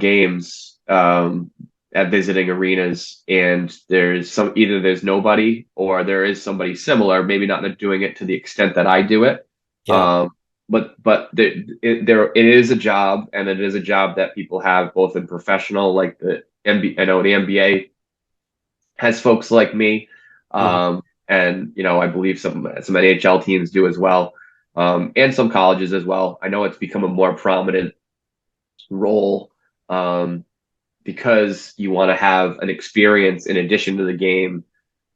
games at visiting arenas, and either there's nobody or there is somebody similar, maybe not doing it to the extent that I do it. Yeah. But it is a job, and it is a job that people have both in professional, like the NBA. I know the NBA has folks like me, Mhm. and I believe some NHL teams do as well, and some colleges as well. I know it's become a more prominent role, because you want to have an experience in addition to the game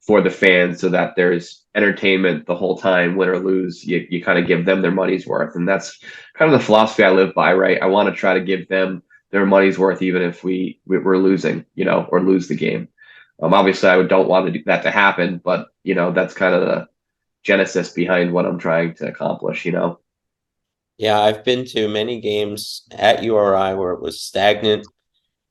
for the fans, so that there's entertainment the whole time, win or lose. You kind of give them their money's worth, and that's kind of the philosophy I live by. Right, I want to try to give them their money's worth, even if we're losing, or lose the game. Obviously, I don't want that to happen, but that's kind of the genesis behind what I'm trying to accomplish. Yeah, I've been to many games at URI where it was stagnant.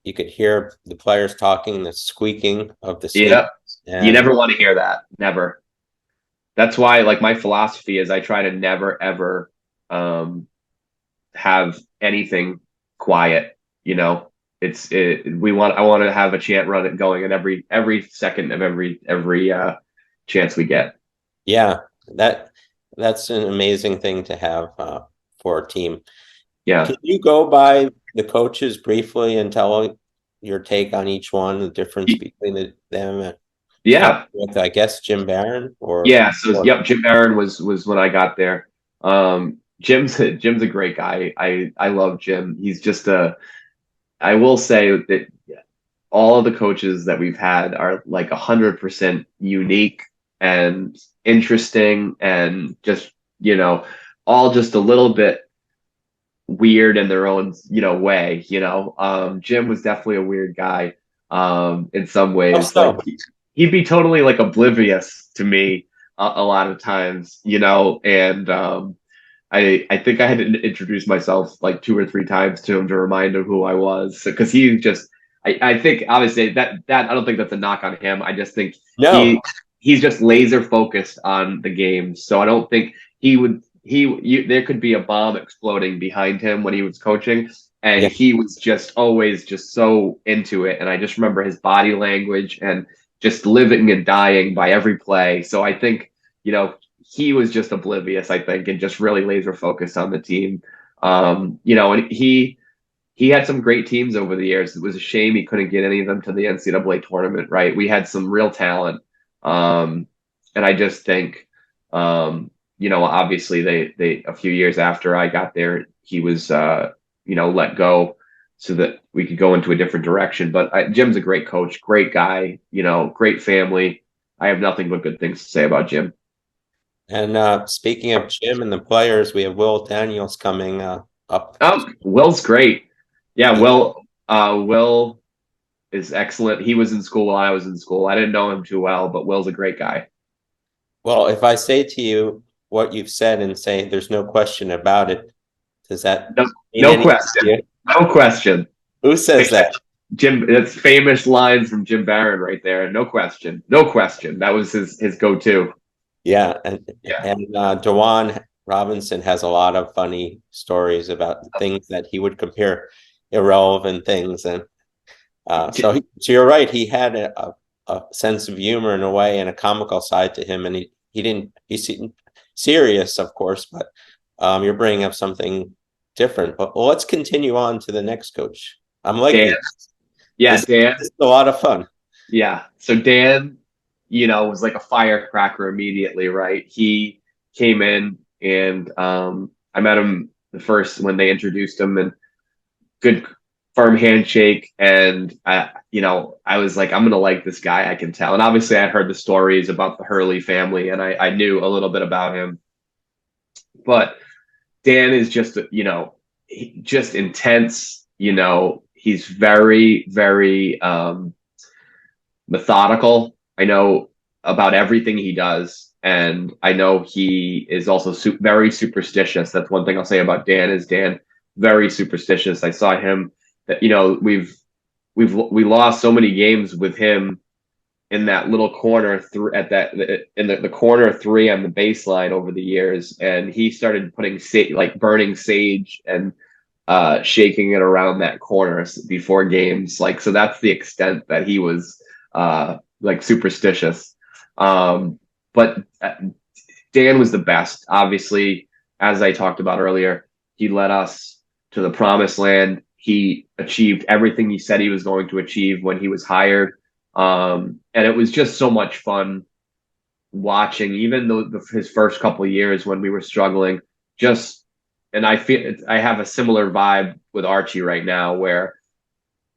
You could hear the players talking, the squeaking of the sneakers. Yeah, you And never want to hear that. Never. That's why, like, my philosophy is I try to never ever have anything quiet. I want to have a chant run it going at every second of every chance we get. yeah, that's an amazing thing to have for a team. Yeah. Can you go by the coaches briefly and tell your take on each one, the difference between them? Yeah. With, I guess, Jim Barron Yeah. So, yep, Jim Barron was when I got there. Jim's a great guy. I love Jim. He's just I will say that all of the coaches that we've had are like 100% unique and interesting, and just all just a little bit weird in their own way. Jim was definitely a weird guy in some ways. Like, he'd be totally like oblivious to me a lot of times, and I think I had to introduce myself like 2 or 3 times to him to remind him who I was, because he just I think obviously that I don't think that's a knock on him. I just think No. he's just laser focused on the game. So I don't think there could be a bomb exploding behind him when he was coaching, and Yeah. he was just always just so into it. And I just remember his body language and just living and dying by every play. So I think, he was just oblivious, I think, and just really laser focused on the team. And he had some great teams over the years. It was a shame he couldn't get any of them to the NCAA tournament, right? We had some real talent. And I just think, obviously they a few years after I got there, he was, let go so that we could go into a different direction. But Jim's a great coach, great guy, great family. I have nothing but good things to say about Jim. And speaking of Jim and the players, we have Will Daniels coming up. Will's great. Yeah, Will is excellent. He was in school while I was in school. I didn't know him too well, but Will's a great guy. Well, if I say to you what you've said and say there's no question about it, does that No, mean no anything to question. you? No question. Who says that? Jim, that's famous lines from Jim Barron right there. No question. No question. That was his go-to. Yeah, Yeah. and Dewan Robinson has a lot of funny stories about things that he would compare irrelevant things, and so you're right. He had a sense of humor in a way and a comical side to him, and he seemed serious, of course, but you're bringing up something different. But let's continue on to the next coach. I'm liking Dan. this. Yeah, This Dan. is a lot of fun. Yeah. So Dan, was like a firecracker immediately, right? He came in and I met him the first when they introduced him, and good firm handshake. And I was like, I'm gonna like this guy, I can tell. And obviously I heard the stories about the Hurley family, and I knew a little bit about him. But Dan is just, just intense. He's very, very methodical. I know about everything he does, and I know he is also very superstitious. That's one thing I'll say about Dan is Dan very superstitious. I saw him that we lost so many games with him in that little corner at that in the corner three on the baseline over the years, and he started putting burning sage and shaking it around that corner before games. So that's the extent that he was superstitious. But Dan was the best. Obviously, as I talked about earlier, he led us to the promised land. He achieved everything he said he was going to achieve when he was hired. And it was just so much fun watching, even though his first couple of years when we were struggling, and I feel I have a similar vibe with Archie right now, where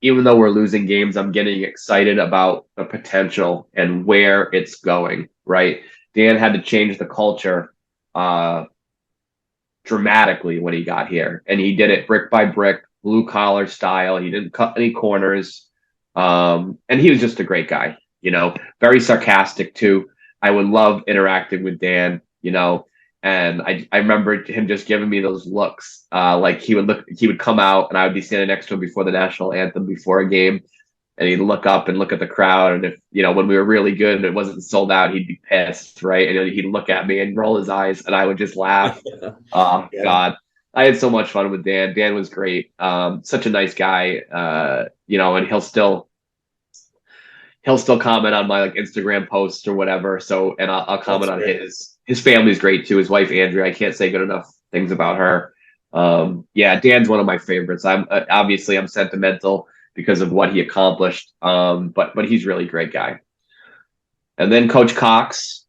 even though we're losing games, I'm getting excited about the potential and where it's going, right? Dan had to change the culture dramatically when he got here, and he did it brick by brick, blue collar style. He didn't cut any corners. And he was just a great guy, very sarcastic too. I would love interacting with Dan, and I remember him just giving me those looks. He would come out and I would be standing next to him before the national anthem before a game, and he'd look up and look at the crowd. And if, when we were really good and it wasn't sold out, he'd be pissed, right? And he'd look at me and roll his eyes, and I would just laugh. Oh, yeah. God. I had so much fun with Dan. Dan was great. Such a nice guy, and he'll still comment on my Instagram posts or whatever. So, and I'll comment on his. His family's great too. His wife Andrea, I can't say good enough things about her. Yeah, Dan's one of my favorites. I'm sentimental because of what he accomplished. But he's really a great guy. And then Coach Cox.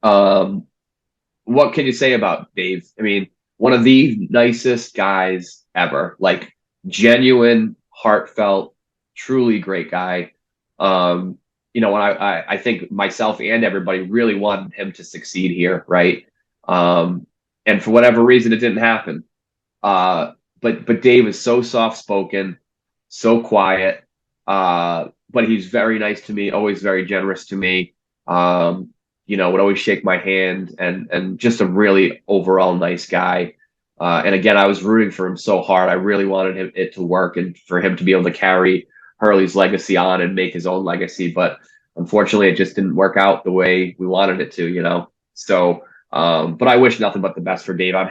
What can you say about Dave? I mean, one of the nicest guys ever. Genuine, heartfelt, truly great guy. When I think myself and everybody really wanted him to succeed here, right? And for whatever reason, it didn't happen. But Dave is so soft spoken, so quiet, but he's very nice to me, always very generous to me. Would always shake my hand, and just a really overall nice guy. And again, I was rooting for him so hard. I really wanted it to work and for him to be able to carry Hurley's legacy on and make his own legacy, but unfortunately it just didn't work out the way we wanted it to, so but I wish nothing but the best for Dave. I'm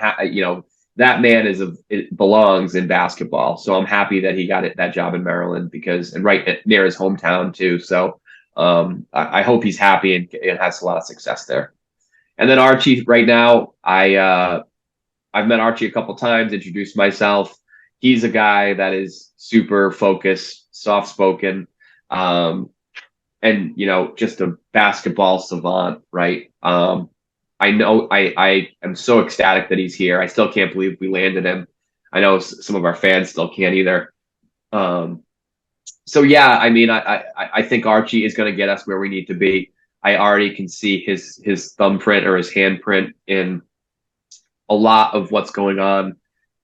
that man it belongs in basketball, so I'm happy that he got that job in Maryland, and right near his hometown too. So I hope he's happy and has a lot of success there. And then Archie, right now, I've met Archie a couple times, introduced myself. He's a guy that is super focused, soft-spoken, and just a basketball savant, right? I know I am so ecstatic that he's here. I still can't believe we landed him. I know some of our fans still can't either. So yeah, I mean, I think Archie is going to get us where we need to be. I already can see his thumbprint or his handprint in a lot of what's going on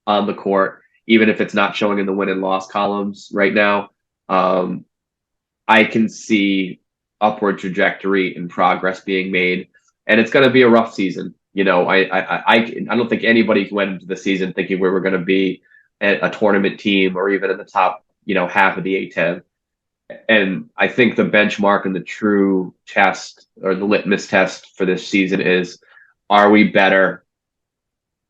the court, even if it's not showing in the win and loss columns right now. I can see upward trajectory and progress being made. and it's going to be a rough season. I don't think anybody went into the season thinking we were going to be a tournament team or even in the top, half of the A10. And I think the benchmark and the true test or the litmus test for this season is, are we better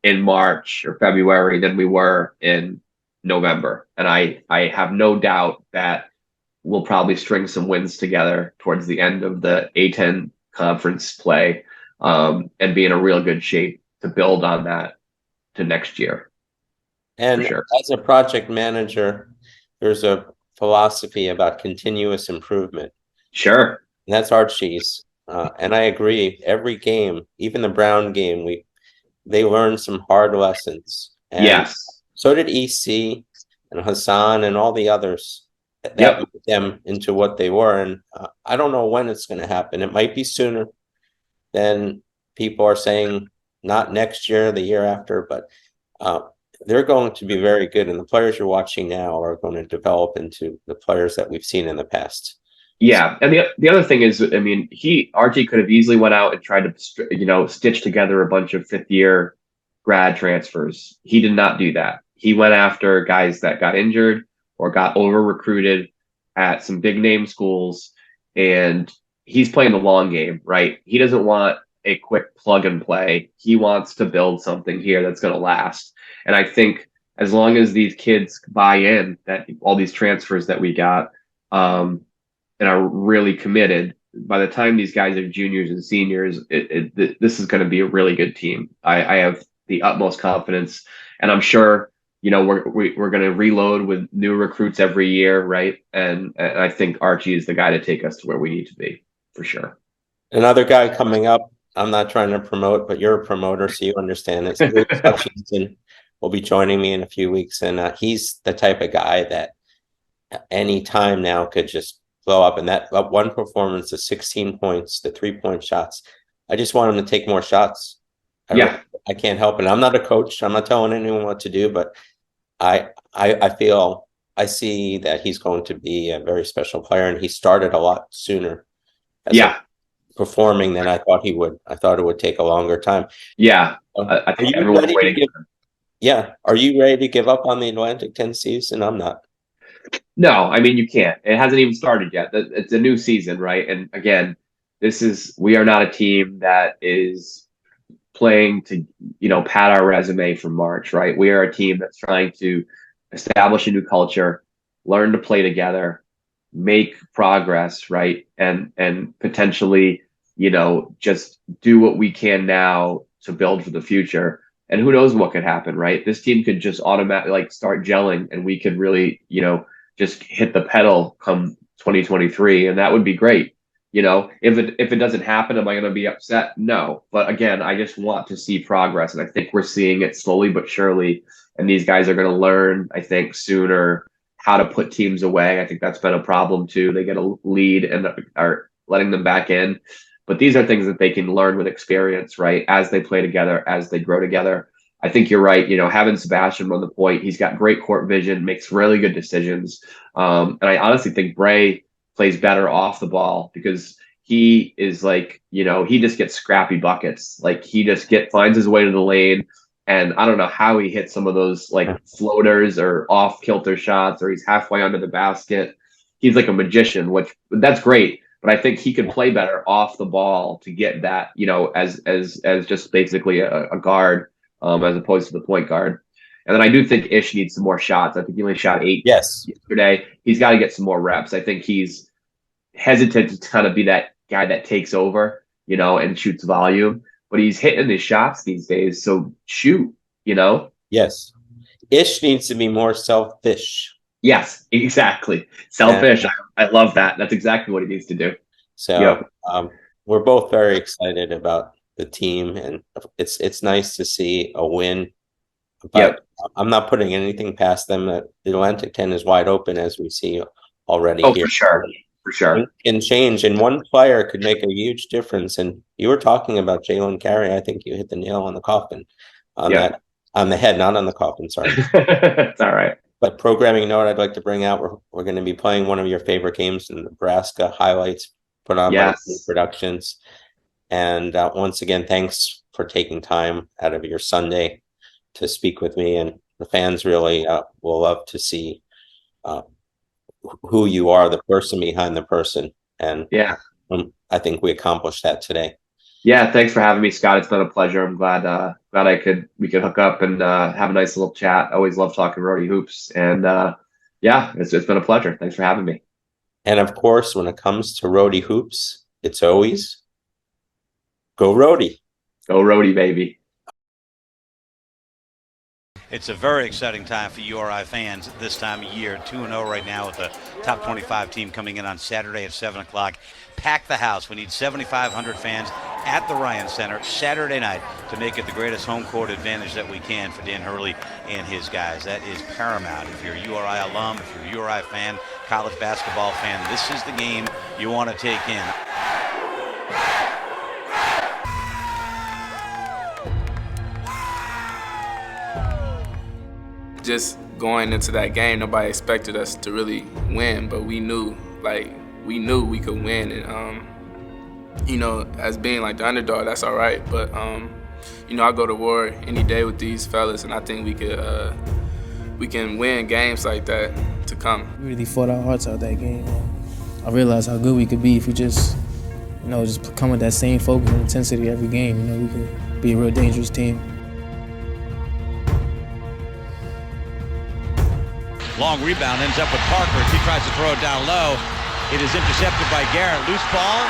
in March or February than we were in November? And I have no doubt that we'll probably string some wins together towards the end of the A10 conference play, and be in a real good shape to build on that to next year. And sure. As a project manager, there's a philosophy about continuous improvement. Sure. And that's Archie's. And I agree. Every game, even the Brown game, they learned some hard lessons. And yes. So did EC and Hassan and all the others that Yep. made them into what they were. And I don't know when it's going to happen. It might be sooner than people are saying, not next year, the year after, but they're going to be very good. And the players you're watching now are going to develop into the players that we've seen in the past. Yeah, and the other thing is, I mean, Archie could have easily went out and tried to, stitch together a bunch of fifth-year grad transfers. He did not do that. He went after guys that got injured or got over-recruited at some big-name schools, and he's playing the long game, right? He doesn't want a quick plug-and-play. He wants to build something here that's going to last. And I think as long as these kids buy in, that all these transfers that we got, and are really committed, by the time these guys are juniors and seniors, this is going to be a really good team. I have the utmost confidence, and I'm sure we're going to reload with new recruits every year, right? And I think Archie is the guy to take us to where we need to be, for sure. Another guy coming up, I'm not trying to promote, but you're a promoter, so you understand this. Hutchinson will be joining me in a few weeks, and he's the type of guy that any time now could just blow up. And that one performance, the 16 points, the 3-point shots, I just want him to take more shots. I can't help it. I'm not a coach. I'm not telling anyone what to do, but I feel, I see that he's going to be a very special player, and he started a lot sooner. Performing than I thought he would. I thought it would take a longer time. Yeah. I think everyone's waiting. Are you ready to give up on the Atlantic 10 season? I'm not. No, I mean, you can't. It hasn't even started yet. It's a new season, right? And again, we are not a team that is playing to, pad our resume from March, right? We are a team that's trying to establish a new culture, learn to play together, make progress, right? And potentially, just do what we can now to build for the future. And who knows what could happen, right? This team could just automatically start gelling, and we could really, just hit the pedal come 2023, and that would be great. If it doesn't happen, am I going to be upset? No. But again, I just want to see progress, and I think we're seeing it slowly but surely. And these guys are going to learn, I think, sooner how to put teams away. I think that's been a problem too. They get a lead and are letting them back in. But these are things that they can learn with experience, right? As they play together, as they grow together. I think you're right. Having Sebastian run the point, he's got great court vision, makes really good decisions. And I honestly think Bray plays better off the ball, because he is he just gets scrappy buckets. He just finds his way to the lane. And I don't know how he hits some of those floaters or off kilter shots, or he's halfway under the basket. He's like a magician, which that's great. But I think he could play better off the ball to get that, as just basically a guard, as opposed to the point guard. And then I do think Ish needs some more shots. I think he only shot 8 yesterday. He's got to get some more reps. I think he's hesitant to kind of be that guy that takes over, and shoots volume. But he's hitting his shots these days, so shoot, Yes. Ish needs to be more selfish. Yes, exactly. Selfish. I love that. That's exactly what he needs to do. So we're both very excited about the team, and it's nice to see a win. But I'm not putting anything past them. That the Atlantic 10 is wide open, as we see already here. For sure. It can change, and one player could make a huge difference. And you were talking about Jalen Carey. I think you hit the nail on the coffin on that, on the head, not on the coffin. Sorry. It's all right. But programming note, I'd like to bring out, we're going to be playing one of your favorite games in Nebraska, highlights put on by Productions. And once again, thanks for taking time out of your Sunday to speak with me. And the fans really will love to see who you are, the person behind the person. And Yeah. I think we accomplished that today. Yeah, thanks for having me, Scott. It's been a pleasure. I'm glad we could hook up and have a nice little chat. I always love talking Rhody hoops, and yeah, it's been a pleasure. Thanks for having me. And of course, when it comes to Rhody hoops, it's always go Rhody. Go Rhody, baby. It's a very exciting time for URI fans this time of year. 2-0 right now with the top 25 team coming in on Saturday at 7 o'clock. Pack the house. We need 7,500 fans at the Ryan Center Saturday night to make it the greatest home court advantage that we can for Dan Hurley and his guys. That is paramount. If you're a URI alum, if you're a URI fan, college basketball fan, this is the game you want to take in. Just going into that game, nobody expected us to really win, but we knew we could win. And as being like the underdog, that's all right. But I go to war any day with these fellas, and I think we can win games like that to come. We really fought our hearts out that game. I realized how good we could be if we just come with that same focus and intensity every game. We could be a real dangerous team. Long rebound ends up with Parker as he tries to throw it down low. It is intercepted by Garrett. Loose ball.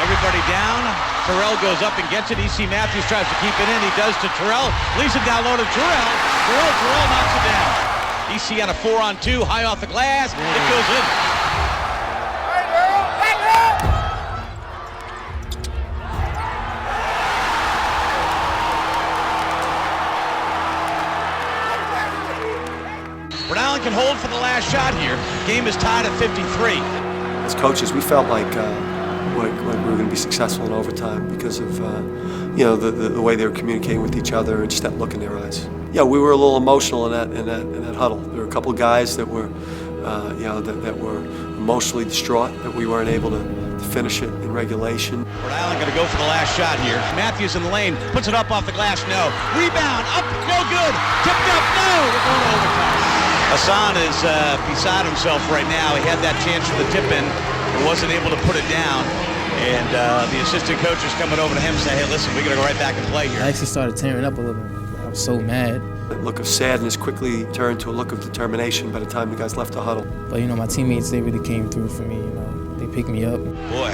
Everybody down. Terrell goes up and gets it. E.C. Matthews tries to keep it in. He does to Terrell. Leaves it down low to Terrell. Terrell knocks it down. E.C. on a 4-on-2. High off the glass. It goes in. Rhode Island can hold for the last shot here. Game is tied at 53. As coaches, we felt like we were going to be successful in overtime because of the way they were communicating with each other and just that look in their eyes. Yeah, we were a little emotional in that huddle. There were a couple of guys that were that were emotionally distraught that we weren't able to finish it in regulation. Rhode Island going to go for the last shot here. Matthews in the lane, puts it up off the glass, no. Rebound, up, no good. Tipped up, no. We're going to overtime. Hassan is beside himself right now. He had that chance for the tip-in, but wasn't able to put it down. And the assistant coach is coming over to him and saying, hey, listen, we're going to go right back and play here. I actually started tearing up a little bit. I was so mad. That look of sadness quickly turned to a look of determination by the time the guys left the huddle. But, my teammates, they really came through for me. They picked me up. Boy,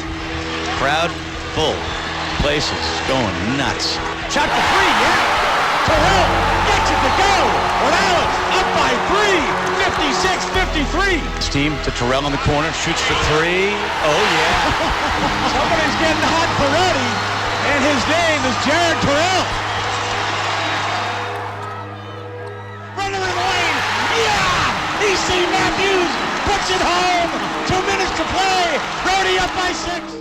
crowd full. Place is going nuts. Shot for three, yeah. Terrell gets it to go. Rhode Island up by 3, 56-53. This team to Terrell in the corner, shoots for three. Oh, yeah. Somebody's getting hot for Rhody, and his name is Jared Terrell. Right in the lane. Yeah! E.C. Matthews puts it home. 2 minutes to play. Rhody up by 6.